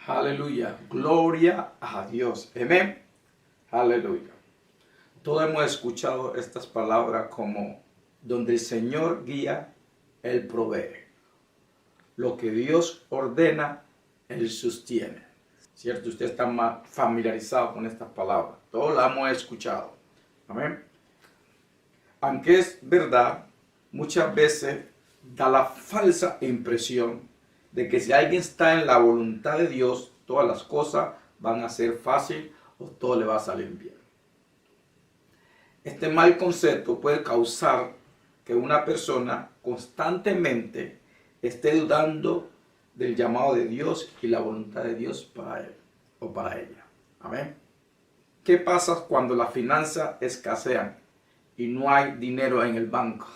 Aleluya. Gloria a Dios. Amén. Aleluya. Todos hemos escuchado estas palabras como donde el Señor guía, Él provee. Lo que Dios ordena, Él sostiene. ¿Cierto? Usted está más familiarizado con estas palabras. Todos las hemos escuchado. Amén. Aunque es verdad, muchas veces da la falsa impresión de que si alguien está en la voluntad de Dios, todas las cosas van a ser fácil o todo le va a salir bien. Este mal concepto puede causar que una persona constantemente esté dudando del llamado de Dios y la voluntad de Dios para él o para ella. Amén. ¿Qué pasa cuando las finanzas escasean y no hay dinero en el banco?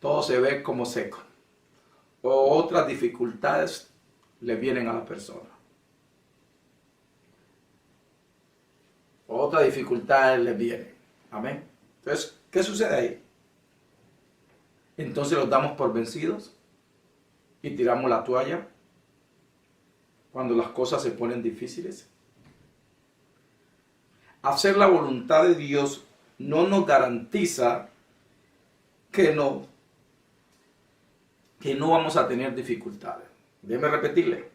Todo se ve como seco. O otras dificultades le vienen a la persona. Otras dificultades le vienen. Amén. Entonces, ¿qué sucede ahí? Entonces los damos por vencidos y tiramos la toalla cuando las cosas se ponen difíciles. Hacer la voluntad de Dios no nos garantiza que no vamos a tener dificultades. Déjeme repetirle.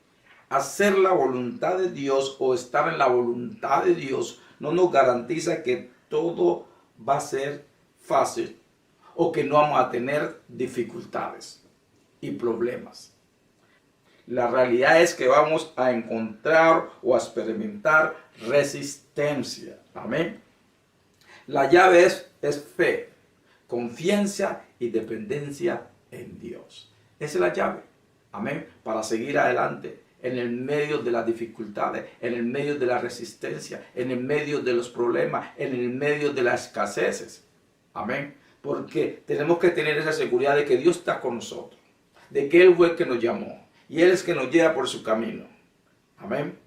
Hacer la voluntad de Dios o estar en la voluntad de Dios no nos garantiza que todo va a ser fácil o que no vamos a tener dificultades y problemas. La realidad es que vamos a encontrar o a experimentar resistencia. Amén. La llave es fe, confianza y dependencia en Dios. Esa es la llave. Amén. Para seguir adelante en el medio de las dificultades, en el medio de la resistencia, en el medio de los problemas, en el medio de las escaseces. Amén. Porque tenemos que tener esa seguridad de que Dios está con nosotros, de que Él fue el que nos llamó y Él es que nos lleva por su camino. Amén.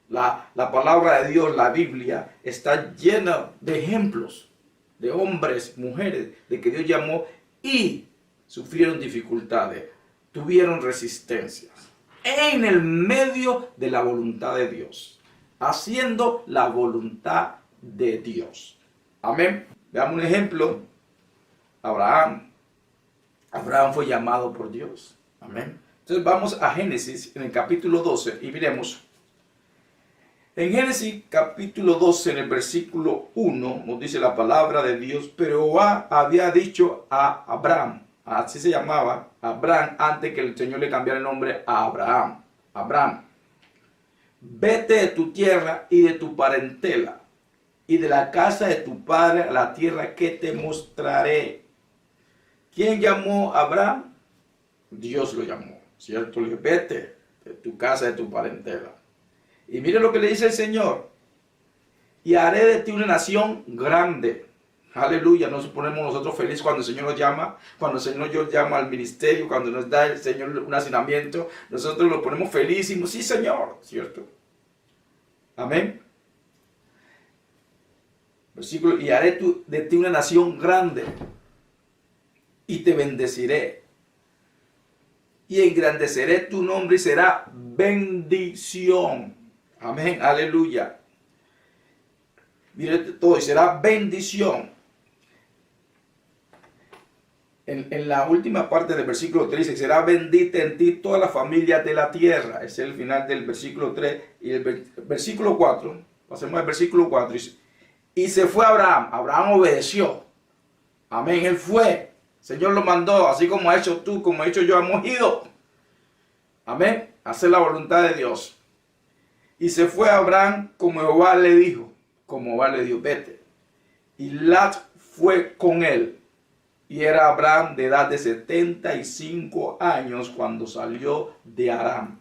La palabra de Dios, la Biblia, está llena de ejemplos de hombres, mujeres, de que Dios llamó y sufrieron dificultades, tuvieron resistencias en el medio de la voluntad de Dios, haciendo la voluntad de Dios. Amén. Veamos un ejemplo. Abraham fue llamado por Dios. Amén. Entonces vamos a Génesis en el capítulo 12 y miremos. En Génesis capítulo 12 en el versículo 1 nos dice la palabra de Dios, pero Jehová había dicho a Abraham, así se llamaba Abraham antes que el Señor le cambiara el nombre a Abraham. Abraham, vete de tu tierra y de tu parentela y de la casa de tu padre a la tierra que te mostraré. ¿Quién llamó a Abraham? Dios lo llamó, ¿cierto? Le dijo, vete de tu casa, de tu parentela. Y mire lo que le dice el Señor. Y haré de ti una nación grande. Aleluya. Nos ponemos nosotros felices cuando el Señor nos llama. Cuando el Señor nos llama al ministerio. Cuando nos da el Señor un asignamiento. Nosotros nos ponemos felicísimos. Sí, Señor. ¿Cierto? Amén. Versículo. Y haré de ti una nación grande. Y te bendeciré. Y engrandeceré tu nombre y será bendición. Amén, aleluya. Mire todo, y será bendición. En la última parte del versículo 3 dice, será bendita en ti toda la familia de la tierra. Ese es el final del versículo 3. Y el versículo 4, pasemos al versículo 4. Dice, y se fue Abraham. Abraham obedeció. Amén, él fue. El Señor lo mandó, así como ha hecho tú, como he hecho yo, hemos ido. Amén, hacer la voluntad de Dios. Y se fue Abraham como Jehová le dijo, vete. Y Lot fue con él. Y era Abraham de edad de 75 años cuando salió de Aram.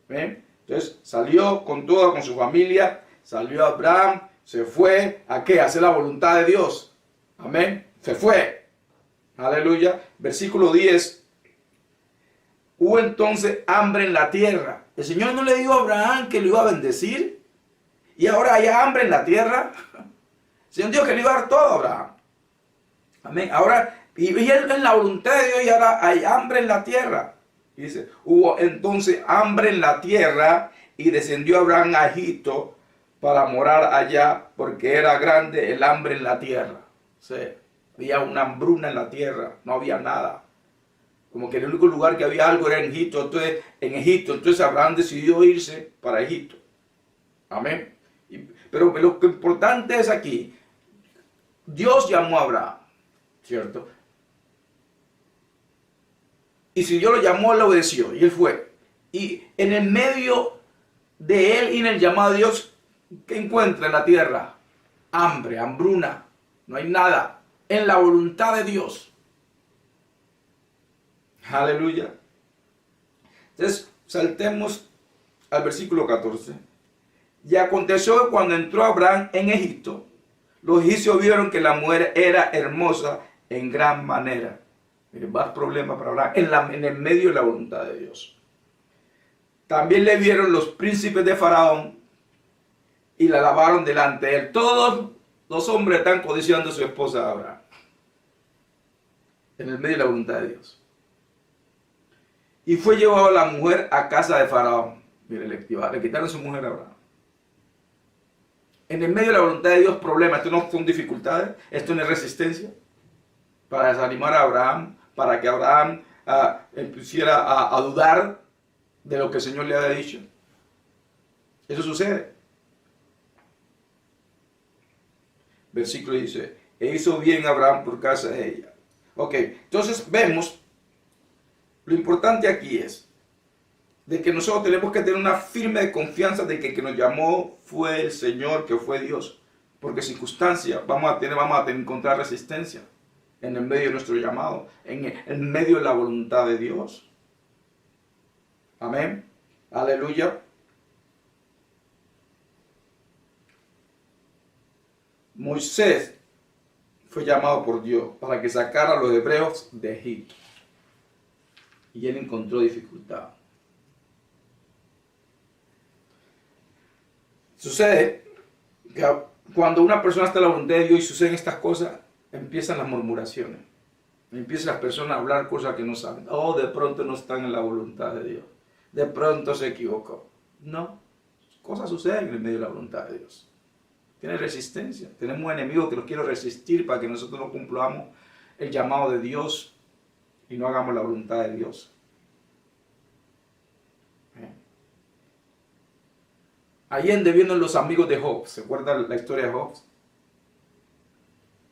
¿Ven? Entonces salió con su familia, salió Abraham, se fue, ¿a qué? A hacer la voluntad de Dios. Amén. Se fue. Aleluya. Versículo 10. Hubo entonces hambre en la tierra. El Señor no le dijo a Abraham que lo iba a bendecir. Y ahora hay hambre en la tierra. El Señor dijo que le iba a dar todo a Abraham. Amén. Ahora, y él en la voluntad de Dios y ahora hay hambre en la tierra. Dice, hubo entonces hambre en la tierra y descendió Abraham a Egipto para morar allá porque era grande el hambre en la tierra. O sea, había una hambruna en la tierra, no había nada. Como que el único lugar que había algo era en Egipto. Entonces Abraham decidió irse para Egipto. Amén. Pero lo que importante es aquí, Dios llamó a Abraham, ¿cierto? Y si Dios lo llamó, él lo obedeció y él fue. Y en el medio de él y en el llamado de Dios, ¿qué encuentra en la tierra? Hambre, hambruna, no hay nada. En la voluntad de Dios. Aleluya. Entonces, saltemos al versículo 14. Y aconteció que cuando entró Abraham en Egipto, los egipcios vieron que la mujer era hermosa en gran manera. Miren, más problemas para Abraham en el medio de la voluntad de Dios. También le vieron los príncipes de Faraón y la alabaron delante de él. Todos los hombres están codiciando a su esposa Abraham. En el medio de la voluntad de Dios. Y fue llevado la mujer a casa de Faraón. Mire, le quitaron su mujer a Abraham. En el medio de la voluntad de Dios, problemas. Esto no son dificultades, esto no es resistencia. Para desanimar a Abraham, para que Abraham empieciera a dudar de lo que el Señor le había dicho. Eso sucede. Versículo dice, e hizo bien Abraham por casa de ella. Ok, entonces vemos, lo importante aquí es de que nosotros tenemos que tener una firme confianza de que el que nos llamó fue el Señor, que fue Dios. Porque circunstancias vamos a encontrar resistencia en el medio de nuestro llamado, en el medio de la voluntad de Dios. Amén. Aleluya. Moisés fue llamado por Dios para que sacara a los hebreos de Egipto. Y él encontró dificultad. Sucede que cuando una persona está en la voluntad de Dios y suceden estas cosas, empiezan las murmuraciones. Empiezan las personas a hablar cosas que no saben. Oh, de pronto no están en la voluntad de Dios. De pronto se equivocó. No, cosas suceden en el medio de la voluntad de Dios. Tiene resistencia. Tenemos un enemigo que nos quiere resistir para que nosotros no cumplamos el llamado de Dios y no hagamos la voluntad de Dios. Allende vienen los amigos de Job. ¿Se acuerdan la historia de Job?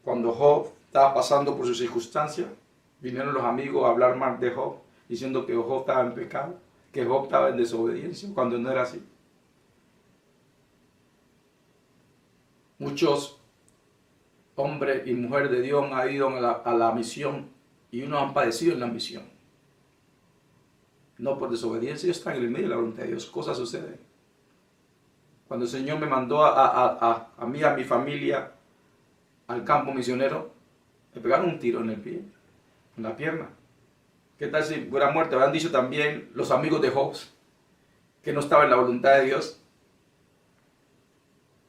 Cuando Job estaba pasando por sus circunstancias, vinieron los amigos a hablar mal de Job, diciendo que Job estaba en pecado, que Job estaba en desobediencia, cuando no era así. Muchos hombres y mujeres de Dios han ido a la misión y unos han padecido en la misión. No por desobediencia, ellos están en el medio de la voluntad de Dios. Cosas suceden. Cuando el Señor me mandó a mí, a mi familia, al campo misionero, me pegaron un tiro en el pie, en la pierna. ¿Qué tal si hubiera muerto? Habrán dicho también los amigos de Job que no estaba en la voluntad de Dios.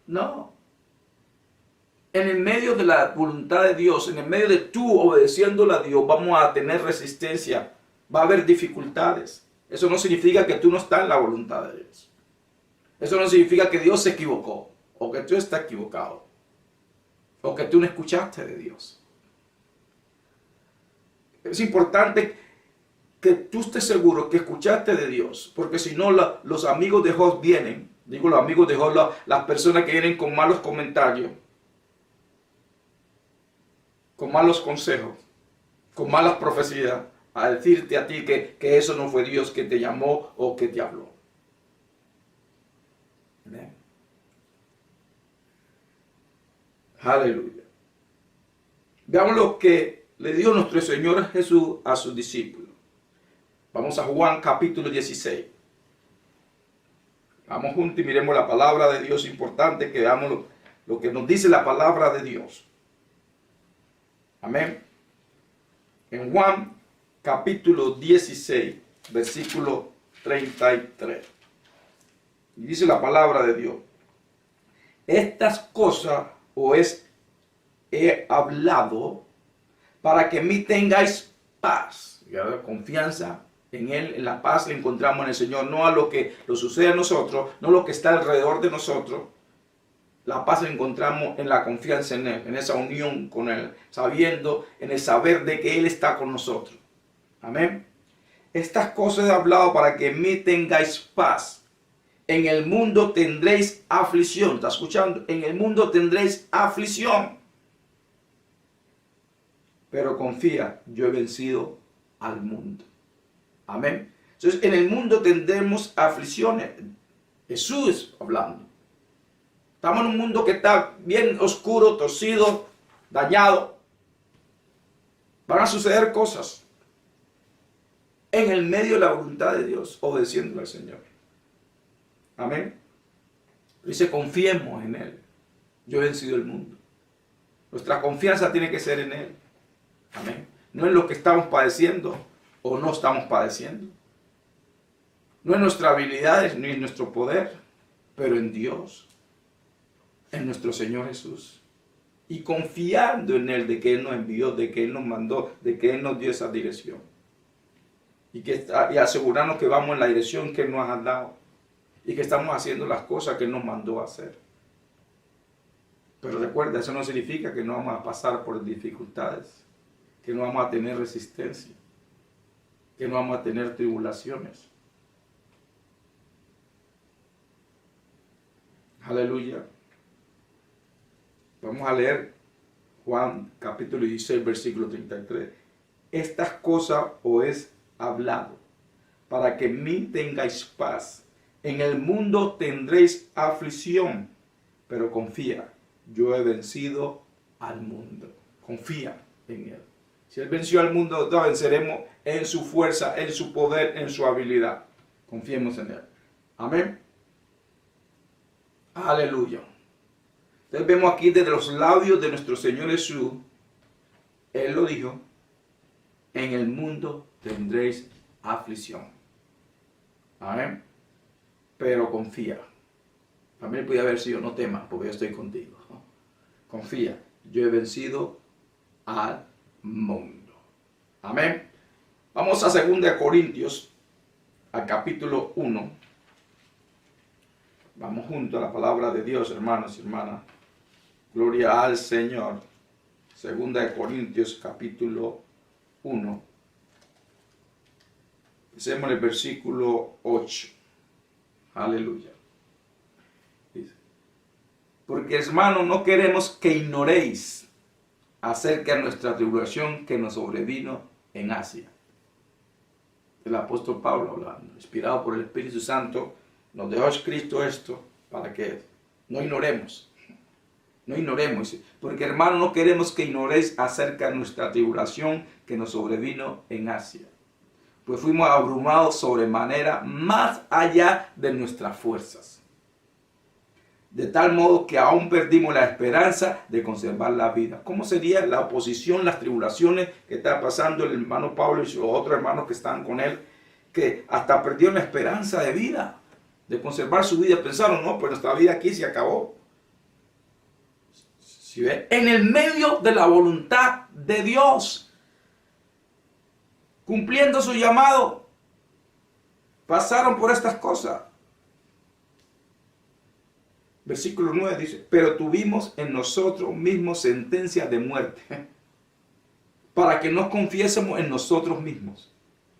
No. En el medio de la voluntad de Dios, en el medio de tú obedeciéndole a Dios, vamos a tener resistencia, va a haber dificultades. Eso no significa que tú no estás en la voluntad de Dios. Eso no significa que Dios se equivocó, o que tú estás equivocado, o que tú no escuchaste de Dios. Es importante que tú estés seguro que escuchaste de Dios, porque si no, los amigos de Job vienen, digo los amigos de Job, las personas que vienen con malos comentarios, con malos consejos, con malas profecías, a decirte a ti que eso no fue Dios que te llamó o que te habló. Amén. Aleluya. Veamos lo que le dio nuestro Señor Jesús a sus discípulos. Vamos a Juan capítulo 16. Vamos juntos y miremos la palabra de Dios. Importante que veamos lo que nos dice la palabra de Dios. Amén. En Juan capítulo 16, versículo 33. Y dice la palabra de Dios: estas cosas os he hablado para que en mí tengáis paz. Confianza En Él, en la paz, le encontramos en el Señor, no a lo que nos sucede a nosotros, no lo que está alrededor de nosotros. La paz la encontramos en la confianza en Él, en esa unión con Él, sabiendo, en el saber de que Él está con nosotros. Amén. Estas cosas he hablado para que en mí tengáis paz. En el mundo tendréis aflicción. ¿Está escuchando? En el mundo tendréis aflicción. Pero confía, yo he vencido al mundo. Amén. Entonces, en el mundo tendremos aflicciones. Jesús hablando. Estamos en un mundo que está bien oscuro, torcido, dañado. Van a suceder cosas. En el medio de la voluntad de Dios, obedeciendo al Señor. Amén. Dice, confiemos en Él. Yo he vencido el mundo. Nuestra confianza tiene que ser en Él. Amén. No en lo que estamos padeciendo o no estamos padeciendo. No en nuestras habilidades ni en nuestro poder, pero en Dios. En nuestro Señor Jesús. Y confiando en Él, de que Él nos envió, de que Él nos mandó, de que Él nos dio esa dirección. Y asegurarnos que vamos en la dirección que Él nos ha dado. Y que estamos haciendo las cosas que Él nos mandó a hacer. Pero recuerda, eso no significa que no vamos a pasar por dificultades. Que no vamos a tener resistencia. Que no vamos a tener tribulaciones. Aleluya. Vamos a leer Juan capítulo 16, versículo 33. Estas cosas os he hablado, para que en mí tengáis paz. En el mundo tendréis aflicción, pero confía, yo he vencido al mundo. Confía en Él. Si Él venció al mundo, nosotros venceremos en su fuerza, en su poder, en su habilidad. Confiemos en Él. Amén. Aleluya. Entonces vemos aquí desde los labios de nuestro Señor Jesús, Él lo dijo, en el mundo tendréis aflicción. Amén. Pero confía. También podía haber sido, no temas, porque yo estoy contigo. Confía, yo he vencido al mundo. Amén. Vamos a 2 Corintios, al capítulo 1. Vamos juntos a la palabra de Dios, hermanos y hermanas. Gloria al Señor. 2 Corintios capítulo 1. Empecemos el versículo 8. Aleluya. Dice, porque hermanos, no queremos que ignoréis acerca de nuestra tribulación que nos sobrevino en Asia. El apóstol Pablo hablando, inspirado por el Espíritu Santo, nos dejó escrito esto para que no ignoremos. No ignoremos, porque hermanos, no queremos que ignoréis acerca de nuestra tribulación que nos sobrevino en Asia. Pues fuimos abrumados sobremanera más allá de nuestras fuerzas. De tal modo que aún perdimos la esperanza de conservar la vida. ¿Cómo sería la oposición, las tribulaciones que está pasando el hermano Pablo y los otros hermanos que están con él? Que hasta perdieron la esperanza de vida, de conservar su vida. Pensaron, no, pues nuestra vida aquí se acabó. ¿Sí ve? En el medio de la voluntad de Dios, cumpliendo su llamado, pasaron por estas cosas. Versículo 9 dice, pero tuvimos en nosotros mismos sentencia de muerte, para que no confiésemos en nosotros mismos,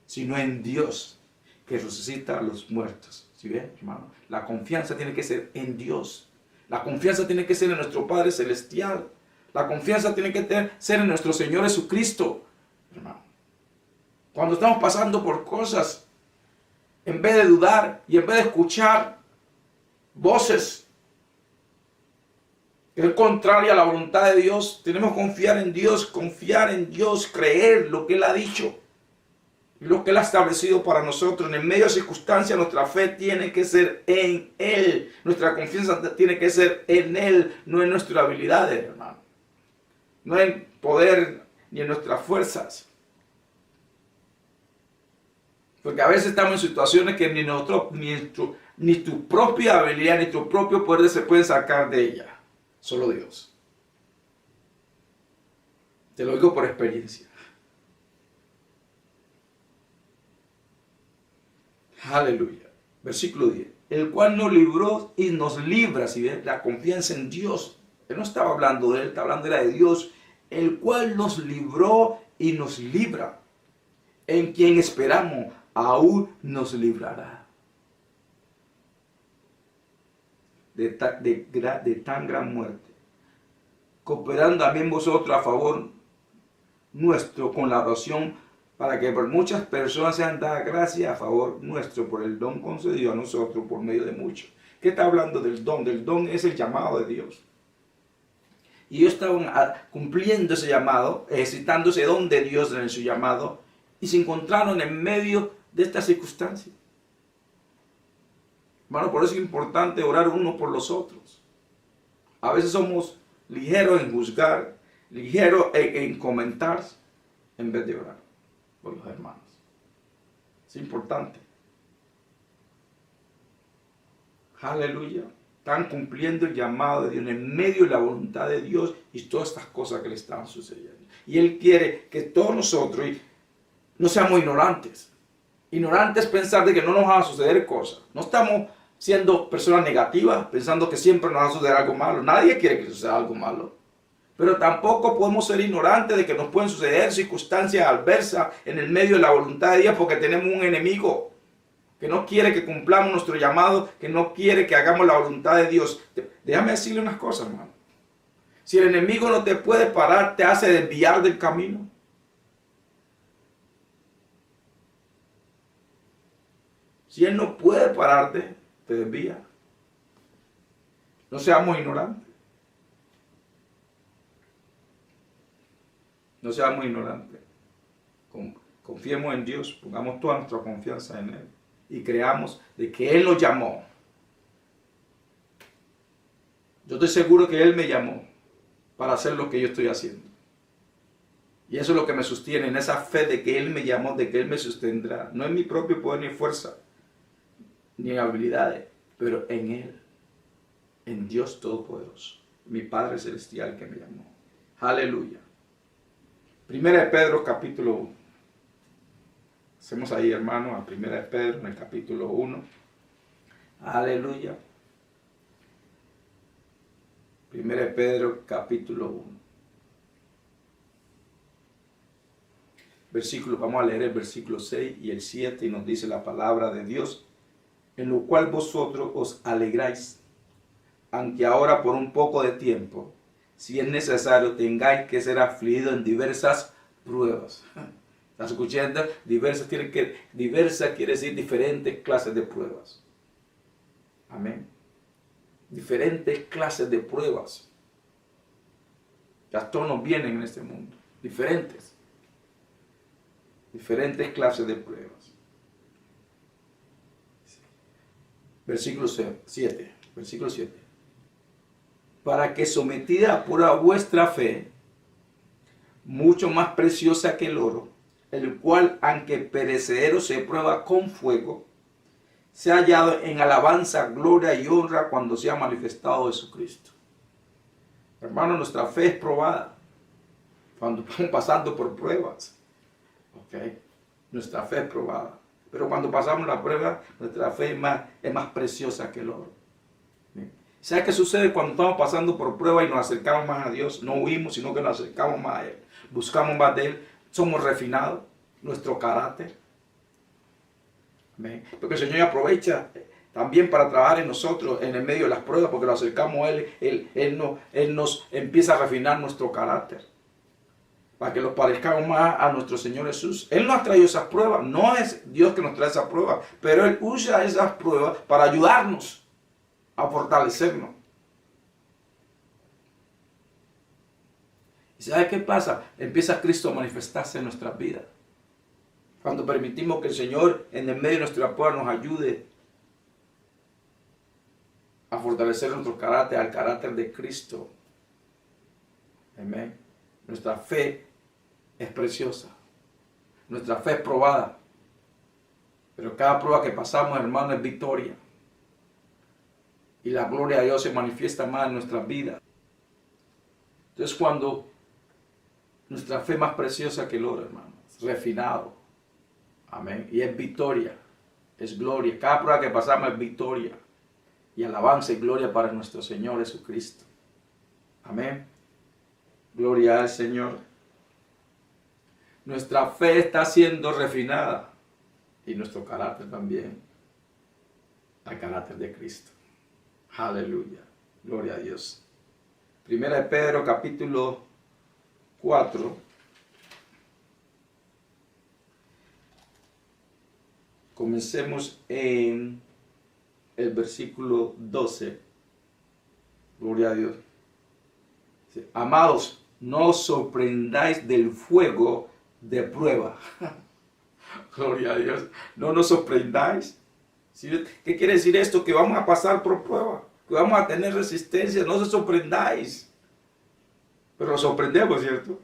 sino en Dios, que resucita a los muertos. ¿Sí ve, hermano? La confianza tiene que ser en Dios. La confianza tiene que ser en nuestro Padre Celestial. La confianza tiene que ser en nuestro Señor Jesucristo, hermano. Cuando estamos pasando por cosas, en vez de dudar y en vez de escuchar voces que es contraria a la voluntad de Dios, tenemos que confiar en Dios, creer lo que Él ha dicho, lo que Él ha establecido para nosotros. En el medio de circunstancias, nuestra fe tiene que ser en Él. Nuestra confianza tiene que ser en Él, no en nuestras habilidades, hermano. No en poder ni en nuestras fuerzas. Porque a veces estamos en situaciones que ni tu propia habilidad, ni tu propio poder se pueden sacar de ella. Solo Dios. Te lo digo por experiencia. Aleluya. Versículo 10. El cual nos libró y nos libra, si ven, la confianza en Dios. Él no estaba hablando de él, estaba hablando de Dios. El cual nos libró y nos libra. En quien esperamos, aún nos librará. De tan gran muerte. Cooperando también vosotros a favor nuestro con la oración, para que por muchas personas sean dadas gracias a favor nuestro por el don concedido a nosotros por medio de muchos. ¿Qué está hablando del don? Del don es el llamado de Dios. Y ellos estaban cumpliendo ese llamado, ejercitando ese don de Dios en su llamado, y se encontraron en medio de esta circunstancia. Hermano, por eso es importante orar uno por los otros. A veces somos ligeros en juzgar, ligeros en comentar, en vez de orar por los hermanos. Es importante. Aleluya. Están cumpliendo el llamado de Dios en medio de la voluntad de Dios y todas estas cosas que le están sucediendo. Y Él quiere que todos nosotros no seamos ignorantes. Ignorantes pensar de que no nos van a suceder cosas. No estamos siendo personas negativas, pensando que siempre nos va a suceder algo malo. Nadie quiere que suceda algo malo. Pero tampoco podemos ser ignorantes de que nos pueden suceder circunstancias adversas en el medio de la voluntad de Dios, porque tenemos un enemigo que no quiere que cumplamos nuestro llamado, que no quiere que hagamos la voluntad de Dios. Déjame decirle unas cosas, hermano. Si el enemigo no te puede parar, te hace desviar del camino. Si él no puede pararte, te desvía. No seamos ignorantes. No seamos ignorantes. Confiemos en Dios, pongamos toda nuestra confianza en Él y creamos de que Él nos llamó. Yo estoy seguro que Él me llamó para hacer lo que yo estoy haciendo. Y eso es lo que me sostiene, en esa fe de que Él me llamó, de que Él me sostendrá. No en mi propio poder ni fuerza, ni en habilidades, pero en Él, en Dios Todopoderoso, mi Padre Celestial que me llamó. Aleluya. Primera de Pedro, capítulo 1. Hacemos ahí, hermano, a Primera de Pedro, en el capítulo 1. Aleluya. Primera de Pedro, capítulo 1. Vamos a leer el versículo 6 y el 7 y nos dice la palabra de Dios, en lo cual vosotros os alegráis, aunque ahora por un poco de tiempo, si es necesario, tengáis que ser afligidos en diversas pruebas. ¿Estás escuchando? Diversas quiere decir diferentes clases de pruebas. Amén. Diferentes clases de pruebas. Ya todos nos vienen en este mundo. Diferentes clases de pruebas. Versículo 7. Versículo 7. Para que sometida a prueba vuestra fe, mucho más preciosa que el oro, el cual, aunque perecedero se prueba con fuego, se ha hallado en alabanza, gloria y honra cuando sea manifestado Jesucristo. Hermano, nuestra fe es probada cuando estamos pasando por pruebas. ¿Okay? Nuestra fe es probada. Pero cuando pasamos la prueba, nuestra fe es más preciosa que el oro. ¿Sabes qué sucede cuando estamos pasando por prueba y nos acercamos más a Dios? No huimos, sino que nos acercamos más a Él. Buscamos más de Él. Somos refinados. Nuestro carácter. ¿Amén? Porque el Señor aprovecha también para trabajar en nosotros en el medio de las pruebas, porque nos acercamos a Él. Él nos empieza a refinar nuestro carácter. Para que los parezcamos más a nuestro Señor Jesús. Él nos ha traído esas pruebas. No es Dios que nos trae esas pruebas, pero Él usa esas pruebas para ayudarnos a fortalecernos. ¿Y sabe qué pasa? Empieza Cristo a manifestarse en nuestras vidas. Cuando permitimos que el Señor en el medio de nuestra prueba nos ayude a fortalecer nuestro carácter, al carácter de Cristo. Amén. Nuestra fe es preciosa. Nuestra fe es probada. Pero cada prueba que pasamos, hermano, es victoria. Y la gloria de Dios se manifiesta más en nuestras vidas. Entonces cuando nuestra fe es más preciosa que el oro, hermano, es refinado. Amén. Y es victoria. es gloria. Cada prueba que pasamos es victoria. Y alabanza y gloria para nuestro Señor Jesucristo. Amén. Gloria al Señor. Nuestra fe está siendo refinada. Y nuestro carácter también. Al carácter de Cristo. Aleluya. Gloria a Dios. Primera de Pedro capítulo 4. Comencemos en el versículo 12. Gloria a Dios. Amados, no os sorprendáis del fuego de prueba. Gloria a Dios. No nos sorprendáis. ¿Qué quiere decir esto? Que vamos a pasar por prueba. Que vamos a tener resistencia. No se sorprendáis. Pero nos sorprendemos, ¿cierto?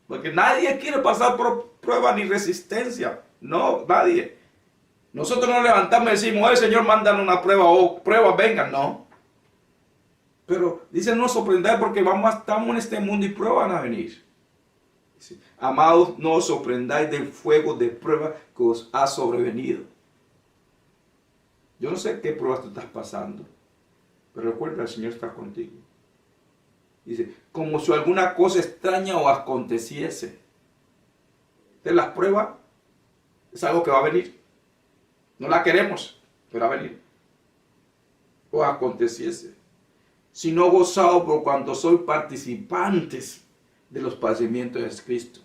Porque nadie quiere pasar por prueba ni resistencia. No, nadie. Nosotros nos levantamos y decimos, Señor, mándanos una prueba o pruebas vengan. No. Pero dice, no os sorprendáis porque estamos en este mundo y pruebas van a venir. Dice, amados, no os sorprendáis del fuego de prueba que os ha sobrevenido. Yo no sé qué pruebas tú estás pasando, pero recuerda, el Señor está contigo. Dice, como si alguna cosa extraña os aconteciese. Entonces, las pruebas es algo que va a venir. No la queremos, pero va a venir. O aconteciese. Sino gozados por cuanto sois participantes de los padecimientos de Cristo,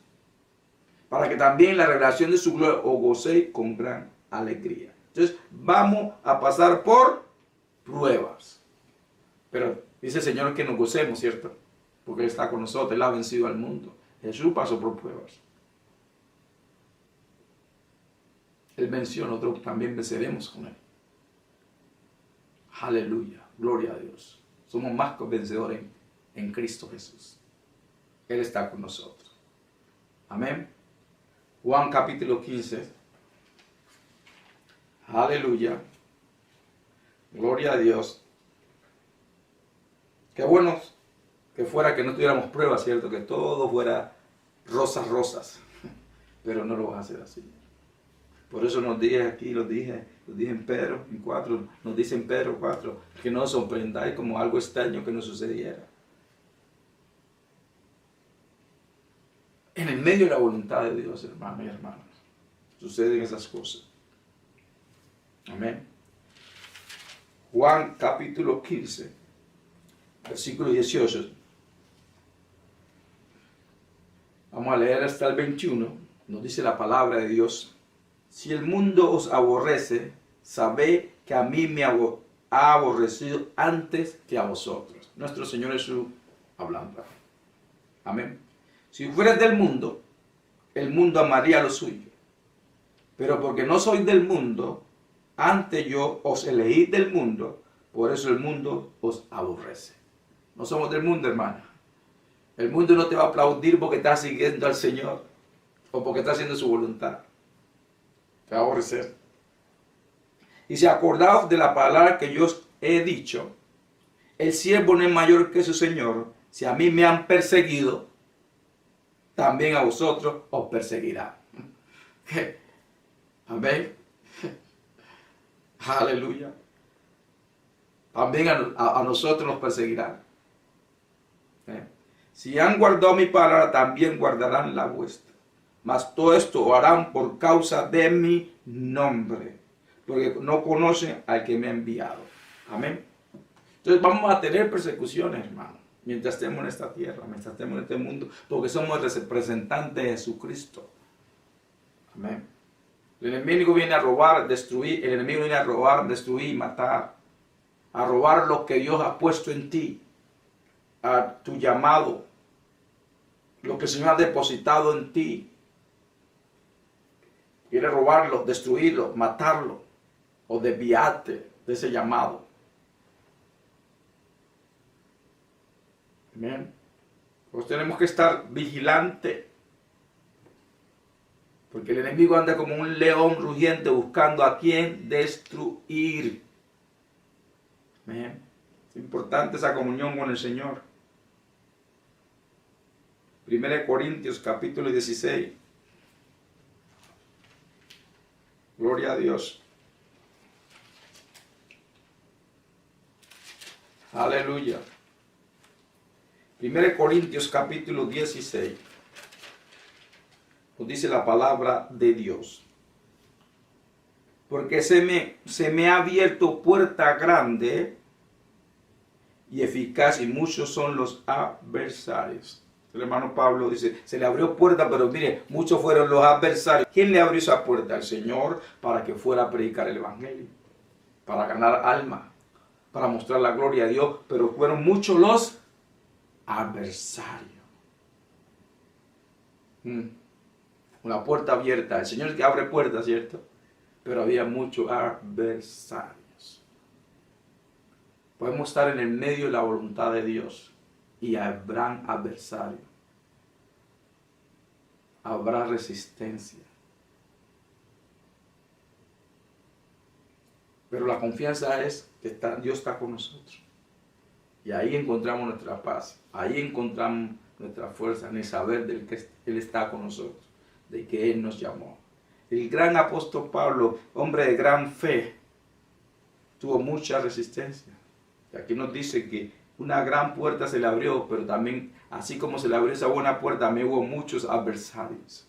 para que también la revelación de su gloria os gocéis con gran alegría. Entonces, vamos a pasar por pruebas. Pero dice el Señor que nos gocemos, ¿cierto? Porque Él está con nosotros, Él ha vencido al mundo. Jesús pasó por pruebas. Él venció, nosotros también venceremos con Él. Aleluya, gloria a Dios. Somos más que vencedores en Cristo Jesús. Él está con nosotros. Amén. Juan capítulo 15. Aleluya. Gloria a Dios. Qué bueno que fuera que no tuviéramos pruebas, ¿cierto? Que todo fuera rosas, rosas. Pero no lo vas a hacer así. Por eso nos dije aquí, los dije en Pedro, en 4, nos dice en Pedro 4, que no os sorprendáis como algo extraño que nos sucediera. En el medio de la voluntad de Dios, hermanos y hermanas, suceden esas cosas. Amén. Juan capítulo 15, versículo 18. Vamos a leer hasta el 21. Nos dice la palabra de Dios. Si el mundo os aborrece, sabed que a mí me ha aborrecido antes que a vosotros. Nuestro Señor Jesús hablando. Amén. Si fueras del mundo, el mundo amaría lo suyo. Pero porque no sois del mundo, antes yo os elegí del mundo, por eso el mundo os aborrece. No somos del mundo, hermana. El mundo no te va a aplaudir porque estás siguiendo al Señor o porque estás haciendo su voluntad. Te va a aborrecer. Y si acordaos de la palabra que yo os he dicho, el siervo no es mayor que su Señor. Si a mí me han perseguido, también a vosotros os perseguirá. Amén. Aleluya. También a nosotros nos perseguirán. Si han guardado mi palabra, también guardarán la vuestra. Mas todo esto lo harán por causa de mi nombre, porque no conocen al que me ha enviado. Amén. Entonces vamos a tener persecuciones, hermano, mientras estemos en esta tierra, mientras estemos en este mundo, porque somos representantes de Jesucristo. Amén. El enemigo viene a robar, destruir, el enemigo viene a robar, destruir, matar, a robar lo que Dios ha puesto en ti, a tu llamado, lo que el Señor ha depositado en ti. Quiere robarlo, destruirlo, matarlo o desviarte de ese llamado. Amén. Pues tenemos que estar vigilantes. Porque el enemigo anda como un león rugiente buscando a quien destruir. Amén. Es importante esa comunión con el Señor. 1 Corintios capítulo 16. Gloria a Dios. Aleluya. 1 Corintios capítulo 16. Nos dice la palabra de Dios. Porque se me ha abierto puerta grande y eficaz, y muchos son los adversarios. El hermano Pablo dice, se le abrió puerta, pero mire, muchos fueron los adversarios. ¿Quién le abrió esa puerta? El Señor, para que fuera a predicar el Evangelio, para ganar alma, para mostrar la gloria a Dios, pero fueron muchos los adversarios. Una puerta abierta. El Señor es que abre puertas, ¿cierto? Pero había muchos adversarios. Podemos estar en el medio de la voluntad de Dios y habrán adversarios. Habrá resistencia. Pero la confianza es que Dios está con nosotros. Y ahí encontramos nuestra paz. Ahí encontramos nuestra fuerza en el saber de que Él está con nosotros, de que Él nos llamó. El gran apóstol Pablo, hombre de gran fe, tuvo mucha resistencia. Y aquí nos dice que una gran puerta se le abrió, pero también, así como se le abrió esa buena puerta, también hubo muchos adversarios.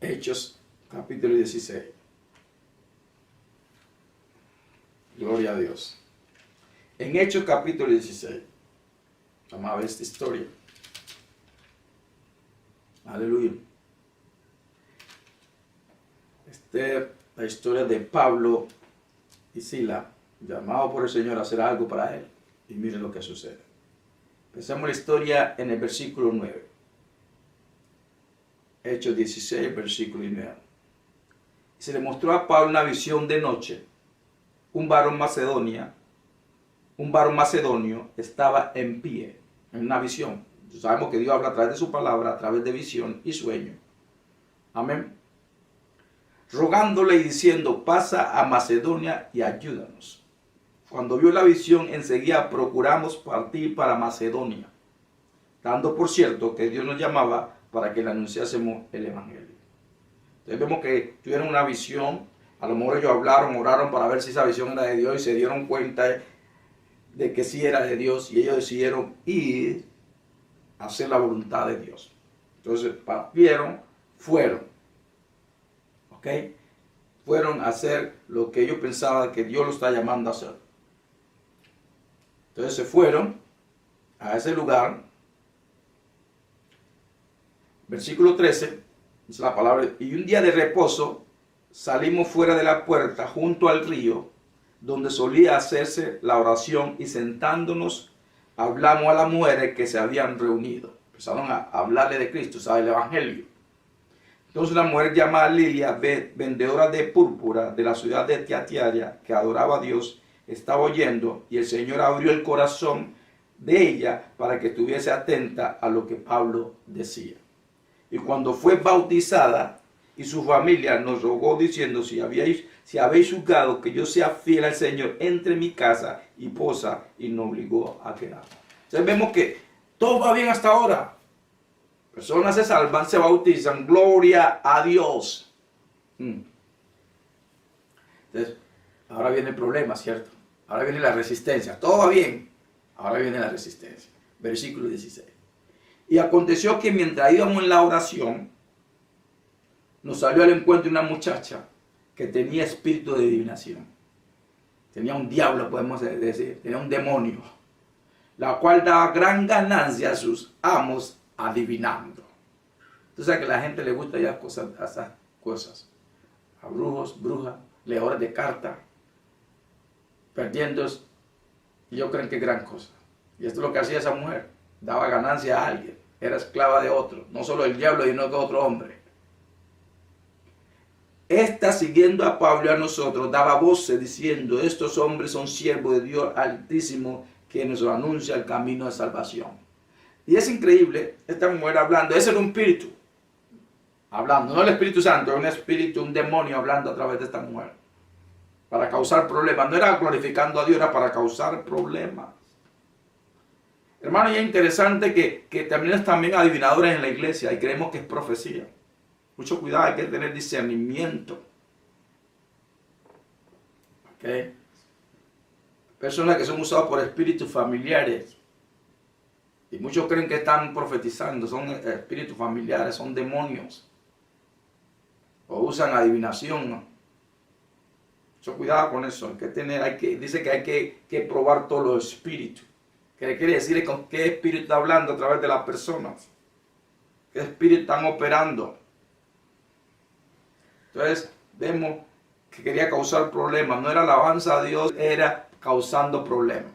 Hechos, capítulo 16. Gloria a Dios. En Hechos, capítulo 16. Vamos a ver esta historia. Aleluya. Esta es la historia de Pablo y Sila, llamado por el Señor a hacer algo para él. Y miren lo que sucede. Empezamos la historia en el versículo 9. Hechos 16, versículo 9. Se le mostró a Pablo una visión de noche. Un varón macedonio estaba en pie, en una visión. Sabemos que Dios habla a través de su palabra, a través de visión y sueño. Amén. Rogándole y diciendo, pasa a Macedonia y ayúdanos. Cuando vio la visión, enseguida procuramos partir para Macedonia, dando por cierto que Dios nos llamaba para que le anunciásemos el Evangelio. Entonces vemos que tuvieron una visión. A lo mejor ellos hablaron, oraron para ver si esa visión era de Dios y se dieron cuenta de que sí era de Dios, y ellos decidieron ir a hacer la voluntad de Dios. Entonces partieron, fueron. ¿Ok? Fueron a hacer lo que ellos pensaban que Dios los está llamando a hacer. Entonces se fueron a ese lugar. Versículo 13, es la palabra, y un día de reposo salimos fuera de la puerta junto al río, donde solía hacerse la oración, y sentándonos hablamos a las mujeres que se habían reunido. Empezaron a hablarle de Cristo, ¿sabe? El Evangelio. Entonces la mujer llamada Lilia, vendedora de púrpura de la ciudad de Tiatira, que adoraba a Dios, estaba oyendo, y el Señor abrió el corazón de ella para que estuviese atenta a lo que Pablo decía. Y cuando fue bautizada, y su familia nos rogó diciendo, si habéis juzgado que yo sea fiel al Señor, entre mi casa y posa, y nos obligó a quedar. Entonces vemos que todo va bien hasta ahora. Personas se salvan, se bautizan, gloria a Dios. Entonces, ahora viene el problema, ¿cierto? Ahora viene la resistencia. Todo va bien. Ahora viene la resistencia. Versículo 16. Y aconteció que mientras íbamos en la oración, nos salió al encuentro una muchacha que tenía espíritu de adivinación. Tenía un diablo, podemos decir, tenía un demonio, la cual daba gran ganancia a sus amos adivinando. Tú sabes que a la gente le gusta ya esas cosas. A brujos, brujas, leedores de cartas, perdiendo. Y yo creo que es gran cosa. Y esto es lo que hacía esa mujer. Daba ganancia a alguien. Era esclava de otro. No solo el diablo, sino que otro hombre. Esta, siguiendo a Pablo y a nosotros, daba voces diciendo, estos hombres son siervos de Dios Altísimo, que nos anuncia el camino de salvación. Y es increíble, esta mujer hablando, ese era un espíritu, hablando, no el Espíritu Santo, era un espíritu, un demonio hablando a través de esta mujer, para causar problemas. No era glorificando a Dios, era para causar problemas. Hermano, y es interesante que también adivinadores en la iglesia y creemos que es profecía. Mucho cuidado, hay que tener discernimiento. ¿Okay? Personas que son usadas por espíritus familiares. Y muchos creen que están profetizando, son espíritus familiares, son demonios. O usan adivinación, ¿no? Mucho cuidado con eso. Dice que hay que probar todos los espíritus. ¿Qué quiere decir? ¿Con qué espíritu está hablando a través de las personas? ¿Qué espíritu están operando? Entonces, vemos que quería causar problemas. No era alabanza a Dios, era causando problemas.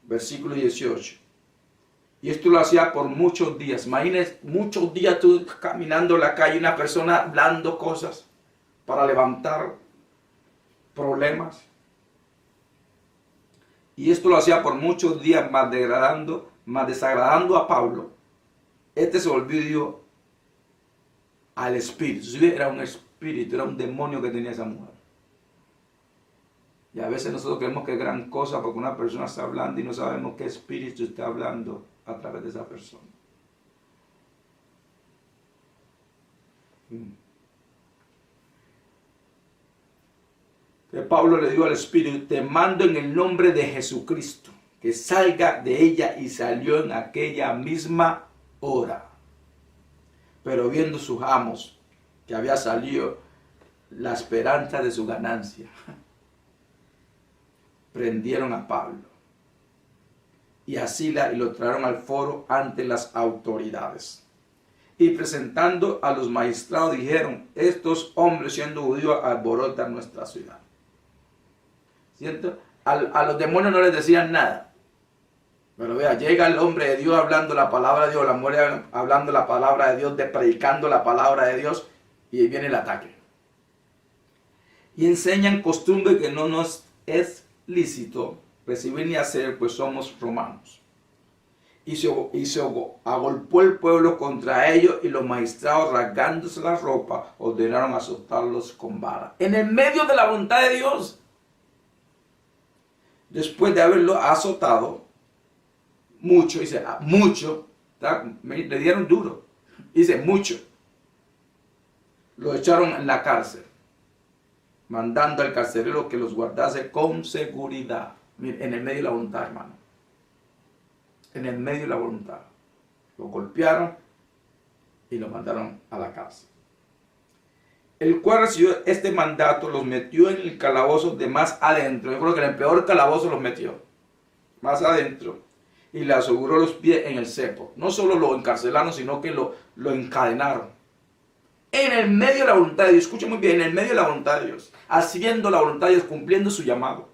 Versículo 18. Y esto lo hacía por muchos días. Imagínense, muchos días tú caminando en la calle, una persona hablando cosas para levantar problemas. Y esto lo hacía por muchos días, más desagradando a Pablo. Este se volvió al espíritu. Era un espíritu, era un demonio que tenía esa mujer. Y a veces nosotros creemos que es gran cosa porque una persona está hablando y no sabemos qué espíritu está hablando a través de esa persona. Que Pablo le dijo al espíritu: te mando en el nombre de Jesucristo que salga de ella, y salió en aquella misma hora. Pero viendo sus amos que había salido la esperanza de su ganancia, prendieron a Pablo y a Silas y lo trajeron al foro ante las autoridades. Y presentando a los magistrados dijeron: estos hombres, siendo judíos, alborotan nuestra ciudad. ¿Cierto? A los demonios no les decían nada. Pero vea, llega el hombre de Dios hablando la palabra de Dios, la mujer hablando la palabra de Dios, predicando la palabra de Dios, y ahí viene el ataque. Y enseñan costumbre que no nos es lícito recibir ni hacer, pues somos romanos. Y se agolpó el pueblo contra ellos, y los magistrados, rasgándose la ropa, ordenaron azotarlos con vara. En el medio de la voluntad de Dios. Después de haberlo azotado mucho, dice mucho, le dieron duro, dice mucho, lo echaron en la cárcel, mandando al carcelero que los guardase con seguridad. Mire, en el medio de la voluntad, hermano, en el medio de la voluntad, lo golpearon y lo mandaron a la cárcel. El cual recibió este mandato, los metió en el calabozo de más adentro. Yo creo que en el peor calabozo los metió, más adentro, y le aseguró los pies en el cepo. No solo lo encarcelaron, sino que lo encadenaron. En el medio de la voluntad de Dios, escuchen muy bien, en el medio de la voluntad de Dios, haciendo la voluntad de Dios, cumpliendo su llamado.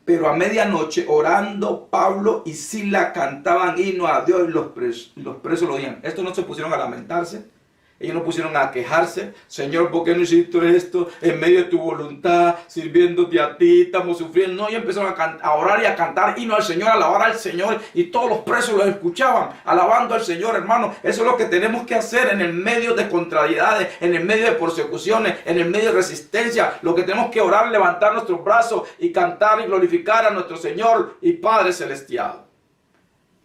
Pero a medianoche, orando, Pablo y Silas cantaban himnos a Dios, y los presos lo oían. Estos no se pusieron a lamentarse. Ellos no pusieron a quejarse: Señor, ¿por qué no hiciste esto en medio de tu voluntad, sirviéndote a ti, estamos sufriendo? No, ellos empezaron a orar y a cantar himnos al Señor, a alabar al Señor, y todos los presos los escuchaban, alabando al Señor, hermano. Eso es lo que tenemos que hacer en el medio de contrariedades, en el medio de persecuciones, en el medio de resistencia. Lo que tenemos que orar, levantar nuestros brazos y cantar y glorificar a nuestro Señor y Padre Celestial.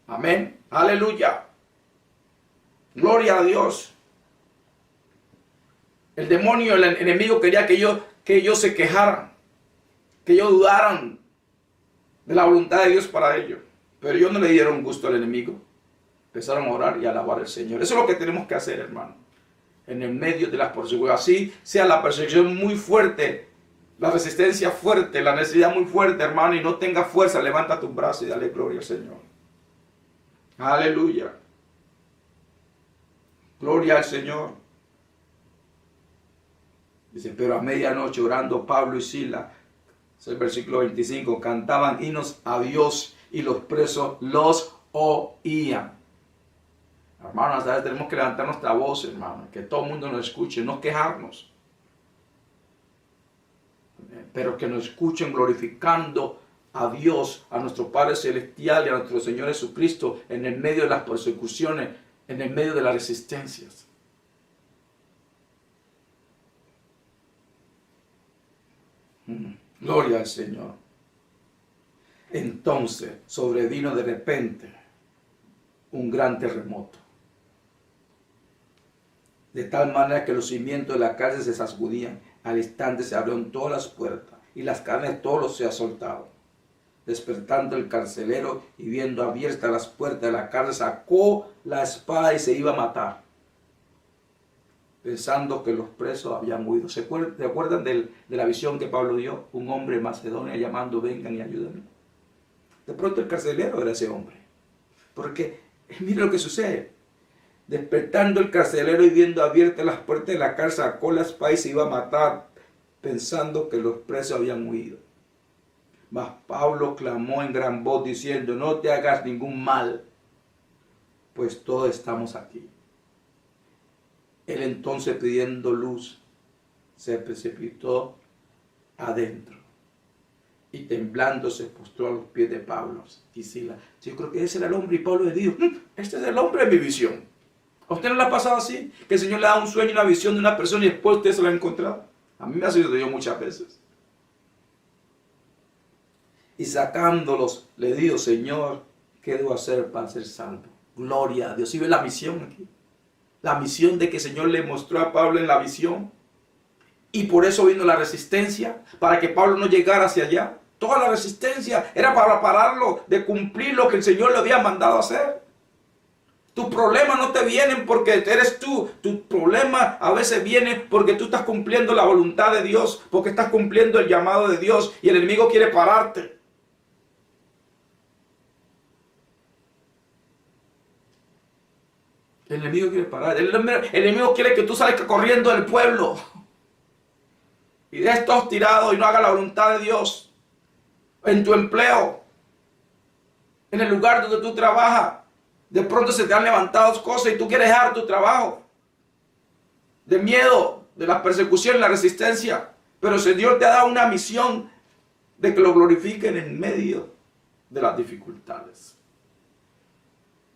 Amén. Aleluya. Gloria a Dios. El demonio, el enemigo quería que ellos se quejaran, que ellos dudaran de la voluntad de Dios para ellos. Pero ellos no le dieron gusto al enemigo. Empezaron a orar y a alabar al Señor. Eso es lo que tenemos que hacer, hermano. En el medio de las persecuciones. Así sea la persecución muy fuerte, la resistencia fuerte, la necesidad muy fuerte, hermano, y no tenga fuerza, levanta tus brazos y dale gloria al Señor. Aleluya. Gloria al Señor. Dice: pero a medianoche, orando, Pablo y Silas, es el versículo 25, cantaban himnos a Dios, y los presos los oían. Hermanos, hasta tenemos que levantar nuestra voz, hermano, que todo el mundo nos escuche, no quejarnos, pero que nos escuchen glorificando a Dios, a nuestro Padre Celestial y a nuestro Señor Jesucristo, en el medio de las persecuciones, en el medio de las resistencias. Gloria al Señor. Entonces sobrevino de repente un gran terremoto, de tal manera que los cimientos de la cárcel se sacudían. Al instante se abrieron todas las puertas y las cadenas de todos se soltaron. Despertando el carcelero y viendo abiertas las puertas de la cárcel, sacó la espada y se iba a matar, pensando que los presos habían huido. ¿Se acuerdan de la visión que Pablo dio? Un hombre de Macedonia llamando: vengan y ayúdenme. De pronto el carcelero era ese hombre. Porque mire lo que sucede. Despertando el carcelero y viendo abiertas las puertas de la cárcel, sacó la espada y se iba a matar, pensando que los presos habían huido. Mas Pablo clamó en gran voz diciendo: no te hagas ningún mal, pues todos estamos aquí. Él entonces, pidiendo luz, se precipitó adentro y temblando se postró a los pies de Pablo y Silas. Yo creo que ese era el hombre, y Pablo le dijo: este es el hombre de mi visión. ¿A usted no le ha pasado así? Que el Señor le da un sueño, una visión de una persona y después usted se la ha encontrado. A mí me ha sucedido muchas veces. Y sacándolos, le dijo: Señor, ¿qué debo hacer para ser salvo? Gloria a Dios. ¿Sí ve la misión aquí? La misión de que el Señor le mostró a Pablo en la visión. Y por eso vino la resistencia, para que Pablo no llegara hacia allá. Toda la resistencia era para pararlo de cumplir lo que el Señor le había mandado hacer. Tus problemas no te vienen porque eres tú. Tus problemas a veces vienen porque tú estás cumpliendo la voluntad de Dios, porque estás cumpliendo el llamado de Dios y el enemigo quiere pararte. El enemigo quiere parar. El enemigo quiere que tú salgas corriendo del pueblo y de estos tirados y no hagas la voluntad de Dios. En tu empleo, en el lugar donde tú trabajas, de pronto se te han levantado cosas y tú quieres dejar tu trabajo. De miedo, de la persecución, la resistencia. Pero si Dios te ha dado una misión de que lo glorifiquen en medio de las dificultades.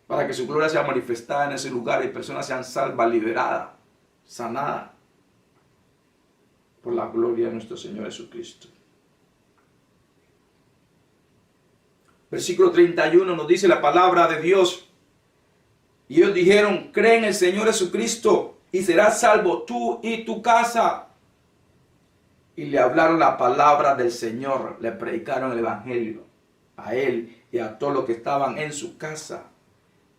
Para que su gloria sea manifestada en ese lugar y personas sean salvas, liberadas, sanadas por la gloria de nuestro Señor Jesucristo. Versículo 31 nos dice la palabra de Dios. Y ellos dijeron: cree en el Señor Jesucristo y serás salvo tú y tu casa. Y le hablaron la palabra del Señor, le predicaron el evangelio a él y a todos los que estaban en su casa.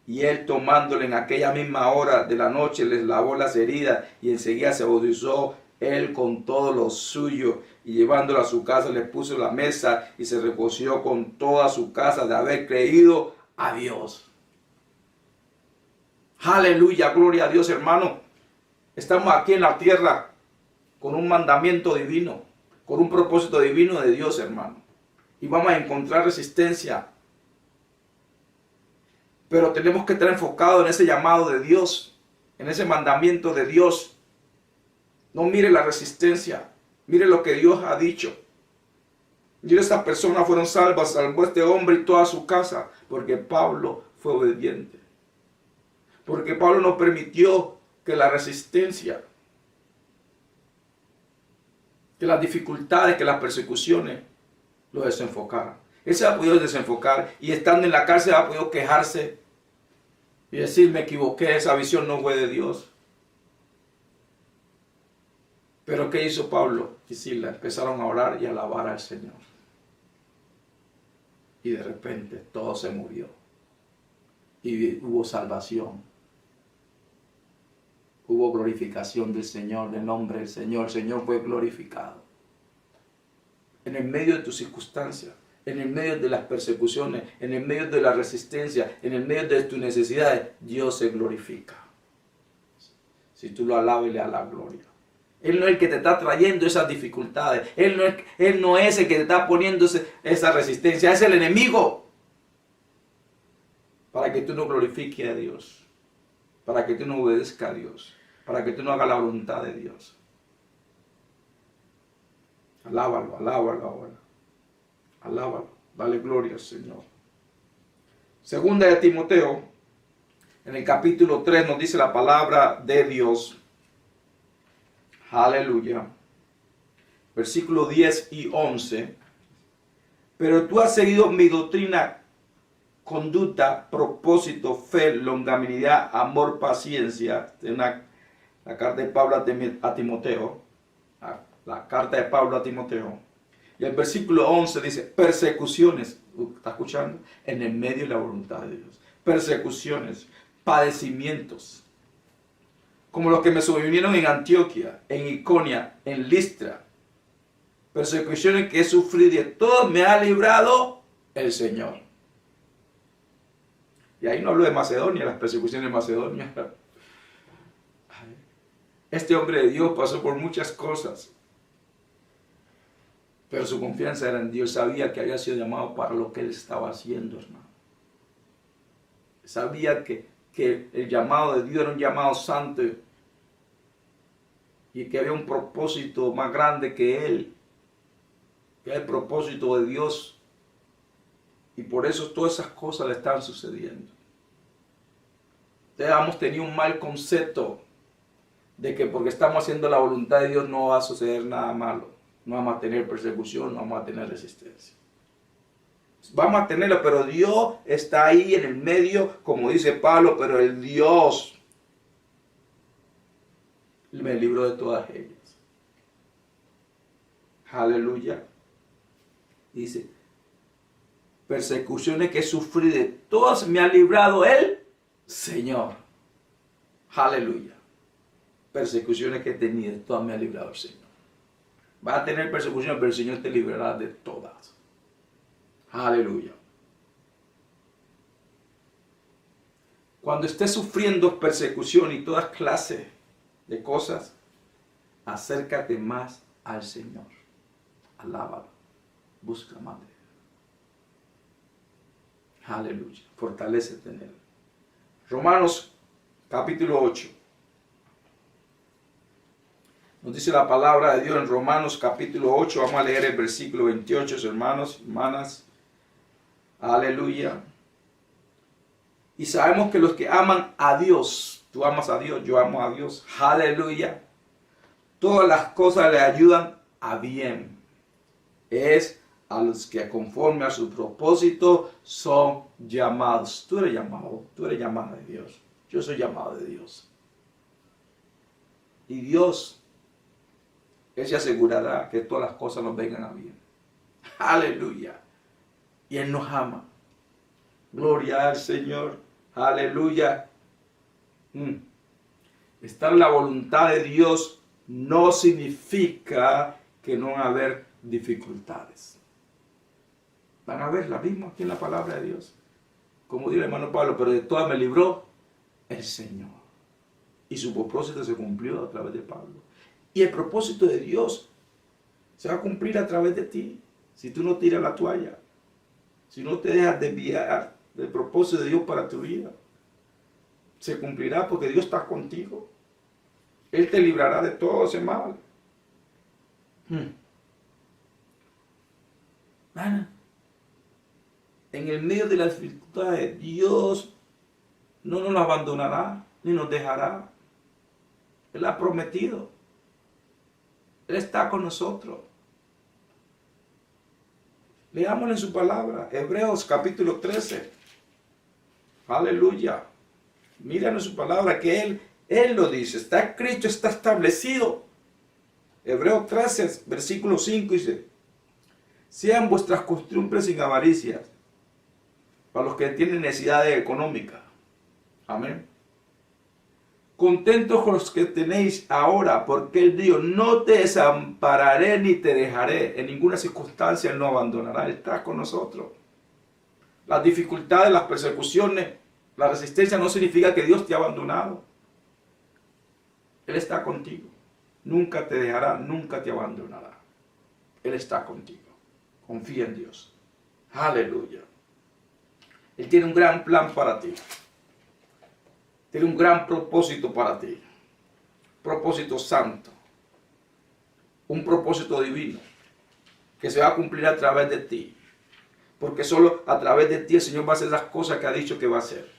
Y él, tomándole en aquella misma hora de la noche, les lavó las heridas y enseguida se bautizó él con todo lo suyo. Y llevándolo a su casa, le puso la mesa y se recoció con toda su casa de haber creído a Dios. Aleluya, gloria a Dios, hermano. Estamos aquí en la tierra con un mandamiento divino, con un propósito divino de Dios, hermano. Y vamos a encontrar resistencia. Pero tenemos que estar enfocados en ese llamado de Dios, en ese mandamiento de Dios. No mire la resistencia, mire lo que Dios ha dicho. Mire, estas personas fueron salvas, salvó este hombre y toda su casa, porque Pablo fue obediente. Porque Pablo no permitió que la resistencia, que las dificultades, que las persecuciones lo desenfocaran. Él se ha podido desenfocar y estando en la cárcel ha podido quejarse y decir: me equivoqué, esa visión no fue de Dios. Pero ¿qué hizo Pablo y Silas? Empezaron a orar y a alabar al Señor. Y de repente todo se murió. Y hubo salvación. Hubo glorificación del Señor, del nombre del Señor. El Señor fue glorificado. En el medio de tus circunstancias, en el medio de las persecuciones, en el medio de la resistencia, en el medio de tus necesidades, Dios se glorifica. Si tú lo alabas y le das la gloria. Él no es el que te está trayendo esas dificultades. Él no es el que te está poniendo esa resistencia. Es el enemigo. Para que tú no glorifiques a Dios. Para que tú no obedezcas a Dios. Para que tú no hagas la voluntad de Dios. Alábalo, alábalo ahora. Alábalo. Dale gloria al Señor. Segunda de Timoteo, en el capítulo 3 nos dice la palabra de Dios. Aleluya. Versículo 10 y 11. Pero tú has seguido mi doctrina, conducta, propósito, fe, longanimidad, amor, paciencia. La carta de Pablo a Timoteo. La carta de Pablo a Timoteo. Y el versículo 11 dice, persecuciones. ¿Está escuchando? En el medio de la voluntad de Dios. Persecuciones, padecimientos. Como los que me sobrevinieron en Antioquia, en Iconia, en Listra. Persecuciones que he sufrido y de todo me ha librado el Señor. Y ahí no hablo de Macedonia, las persecuciones de Macedonia. Este hombre de Dios pasó por muchas cosas. Pero su confianza era en Dios. Sabía que había sido llamado para lo que él estaba haciendo, hermano. Sabía que el llamado de Dios era un llamado santo. Y que había un propósito más grande que él. Que es el propósito de Dios. Y por eso todas esas cosas le están sucediendo. Entonces hemos tenido un mal concepto de que porque estamos haciendo la voluntad de Dios no va a suceder nada malo. No vamos a tener persecución, no vamos a tener resistencia. Vamos a tenerla, pero Dios está ahí en el medio, como dice Pablo, pero el Dios me libró de todas ellas. Aleluya. Dice, persecuciones que sufrí de todas me ha librado el Señor. Aleluya. Persecuciones que he tenido, de todas me ha librado el Señor. Va a tener persecuciones, pero el Señor te librará de todas. Aleluya. Cuando estés sufriendo persecución y todas clases de cosas, acércate más al Señor. Alábalo. Busca más de Él. Aleluya. Fortalécete en Él. Romanos capítulo 8. Nos dice la palabra de Dios en Romanos capítulo 8. Vamos a leer el versículo 28, hermanos, hermanas. Aleluya. Y sabemos que los que aman a Dios, tú amas a Dios, yo amo a Dios. Aleluya. Todas las cosas le ayudan a bien. Es a los que conforme a su propósito son llamados. Tú eres llamada de Dios. Yo soy llamado de Dios. Y Dios, Él se asegurará que todas las cosas nos vengan a bien. Aleluya. Y Él nos ama. Gloria al Señor. Aleluya. Estar en la voluntad de Dios no significa que no van a haber dificultades. Van a ver la misma aquí en la palabra de Dios. Como dice el hermano Pablo, pero de todas me libró el Señor. Y su propósito se cumplió a través de Pablo. Y el propósito de Dios se va a cumplir a través de ti. Si tú no tiras la toalla. Si no te dejas desviar del propósito de Dios para tu vida. Se cumplirá porque Dios está contigo. Él te librará de todo ese mal. En el medio de las dificultades, Dios no nos abandonará ni nos dejará. Él ha prometido. Él está con nosotros. Leámosle en su palabra, Hebreos capítulo 13. Aleluya. Miren en su palabra que Él lo dice. Está escrito, está establecido. Hebreos 13, versículo 5 dice: sean vuestras costumbres sin avaricias, para los que tienen necesidades económicas. Amén. Contentos con los que tenéis ahora, porque Él dijo: no te desampararé ni te dejaré. En ninguna circunstancia Él no abandonará. Él está con nosotros. Las dificultades, las persecuciones, la resistencia no significa que Dios te ha abandonado. Él está contigo. Nunca te dejará, nunca te abandonará. Él está contigo. Confía en Dios. Aleluya. Él tiene un gran plan para ti. Tiene un gran propósito para ti. Propósito santo. Un propósito divino. Que se va a cumplir a través de ti. Porque solo a través de ti el Señor va a hacer las cosas que ha dicho que va a hacer.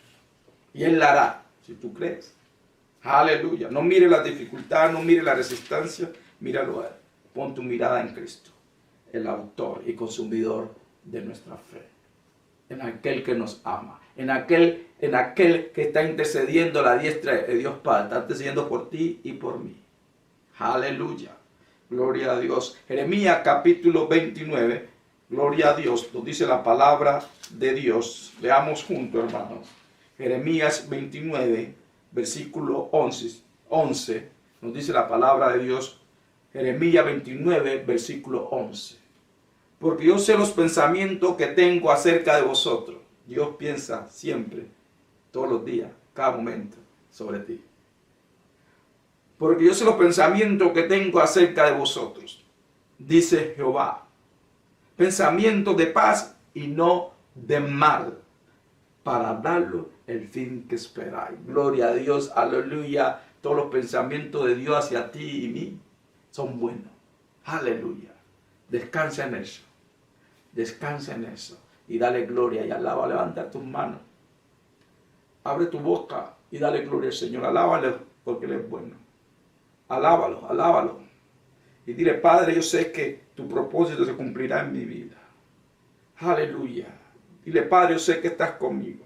Y Él la hará, si tú crees. Aleluya. No mire la dificultad, no mire la resistencia. Míralo a Él. Pon tu mirada en Cristo. El autor y consumidor de nuestra fe, en aquel que nos ama, en aquel que está intercediendo a la diestra de Dios Padre, está intercediendo por ti y por mí. Aleluya, gloria a Dios. Jeremías capítulo 29, gloria a Dios, nos dice la palabra de Dios. Leamos juntos, hermanos. Jeremías 29, versículo 11, nos dice la palabra de Dios. Jeremías 29, versículo 11. Porque yo sé los pensamientos que tengo acerca de vosotros. Dios piensa siempre, todos los días, cada momento, sobre ti. Porque yo sé los pensamientos que tengo acerca de vosotros, dice Jehová. Pensamientos de paz y no de mal, para darlo el fin que esperáis. Gloria a Dios, aleluya. Todos los pensamientos de Dios hacia ti y mí son buenos. Aleluya. Descansa en eso. Descansa en eso. Y dale gloria y alaba. Levanta tus manos. Abre tu boca y dale gloria al Señor. Alábalo porque Él es bueno. Alábalo, alábalo. Y dile, Padre, yo sé que tu propósito se cumplirá en mi vida. Aleluya. Dile, Padre, yo sé que estás conmigo.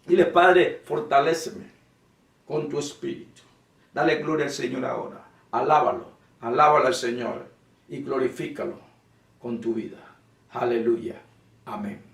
Dile, Padre, fortaléceme con tu espíritu. Dale gloria al Señor ahora. Alábalo, alábalo al Señor y glorifícalo con tu vida. Aleluya. Amén.